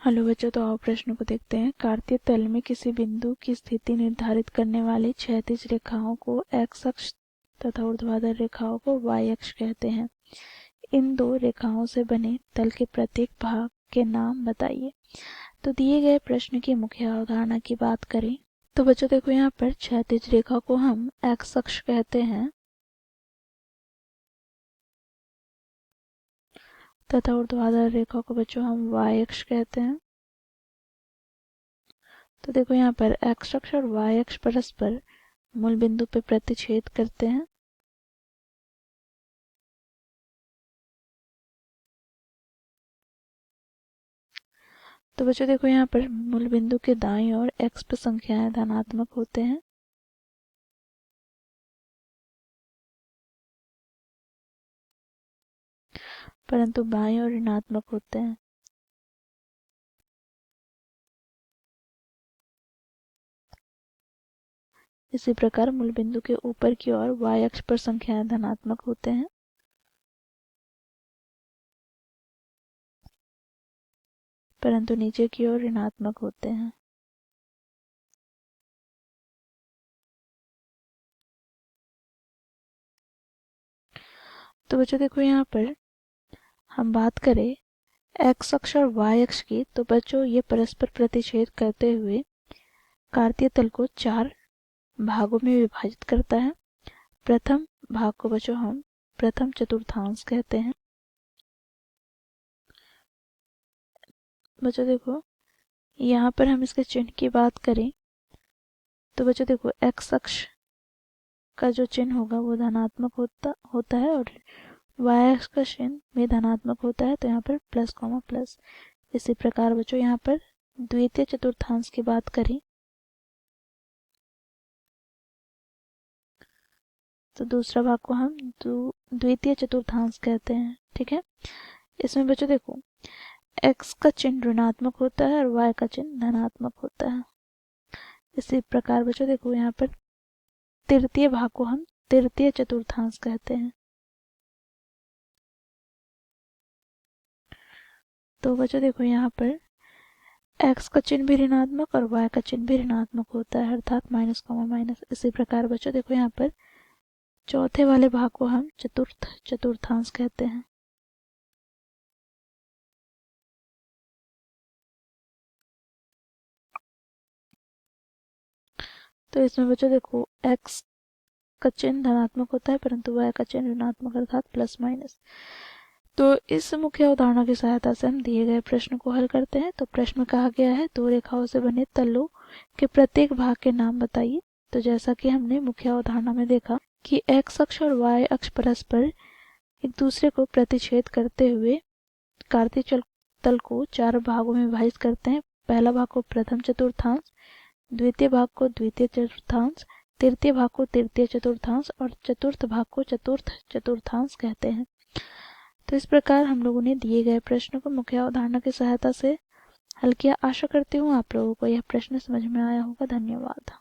Hello बच्चों, तो आओ प्रश्न को देखते हैं। कार्तीय तल में किसी बिंदु की स्थिति निर्धारित करने वाली क्षैतिज रेखाओं को एक्स अक्ष तथा ऊर्ध्वाधर रेखाओं को वाई अक्ष कहते हैं। इन दो रेखाओं से बने तल के प्रत्येक भाग के नाम बताइए। तो दिए गए प्रश्न की मुख्य अवधारणा की बात करें तो बच्चों देखो, यहाँ पर क्षैतिज रेखा को हम एक्स अक्ष कहते हैं तथा ऊर्ध्वाधर रेखा को बच्चों हम वाई अक्ष कहते हैं। तो देखो, यहाँ पर एक्स अक्ष और वाई अक्ष परस्पर मूल बिंदु पे प्रतिच्छेद करते हैं। तो बच्चों देखो, यहाँ पर मूल बिंदु के दाईं ओर एक्स पर संख्याएं धनात्मक होते हैं परंतु बाईं ओर ऋणात्मक होते हैं। इसी प्रकार मूल बिंदु के ऊपर की ओर वाई अक्ष पर संख्याएं धनात्मक होते हैं परंतु नीचे की ओर ऋणात्मक होते हैं। तो बच्चों देखो, यहाँ पर हम बात करें एक्स अक्ष और वाई अक्ष की, तो बच्चों ये परस्पर प्रतिच्छेद करते हुए कार्तीय तल को 4 भागों में विभाजित करता है। प्रथम भाग को बच्चों हम प्रथम चतुर्थांश कहते हैं। बच्चों देखो, यहाँ पर हम इसके चिन्ह की बात करें तो बच्चों देखो, एक्स अक्ष का जो चिन्ह होगा वो धनात्मक होता है और वाई अक्ष का चिन्ह भी धनात्मक होता है। तो यहाँ पर प्लस कॉमा प्लस। इसी प्रकार बच्चों, यहाँ पर द्वितीय चतुर्थांश की बात करें तो दूसरा भाग को हम द्वितीय चतुर्थांश कहते हैं। ठीक है, इसमें बच्चों देखो, एक्स का चिन्ह ऋणात्मक होता है और वाई का चिन्ह धनात्मक होता है। इसी प्रकार बच्चों देखो, यहाँ पर तृतीय भाग को हम तृतीय चतुर्थांश कहते हैं। तो बच्चों देखो, यहाँ पर एक्स का चिन्ह भी ऋणात्मक और वाई का चिन्ह भी ऋणात्मक होता है, अर्थात माइनस कॉमा माइनस। इसी प्रकार बच्चों देखो, यहाँ पर चौथे वाले भाग को हम चतुर्थ चतुर्थांश कहते हैं। तो इसमें बच्चों देखो, एक्स का चिन्ह धनात्मक होता है परंतु वाई का चिन्ह ऋणात्मक, अर्थात प्लस माइनस। तो इस मुख्य अवधारणा की सहायता से हम दिए गए प्रश्न को हल करते हैं। तो प्रश्न में कहा गया है, दो रेखाओं से बने तलों के प्रत्येक भाग के नाम बताइए। तो जैसा कि हमने मुख्य अवधारणा में देखा कि एक्स अक्ष और वाई अक्ष परस्पर एक दूसरे को प्रतिच्छेद करते हुए कार्तीय तल को 4 भागों में विभाजित करते हैं। पहला भाग को प्रथम चतुर्थांश, द्वितीय भाग को द्वितीय चतुर्थांश, तृतीय भाग को तृतीय चतुर्थांश और चतुर्थ भाग को चतुर्थ चतुर्थांश कहते हैं। तो इस प्रकार हम लोगों ने दिए गए प्रश्न को मुख्य अवधारणा की सहायता से हल किया। आशा करती हूँ आप लोगों को यह प्रश्न समझ में आया होगा। धन्यवाद।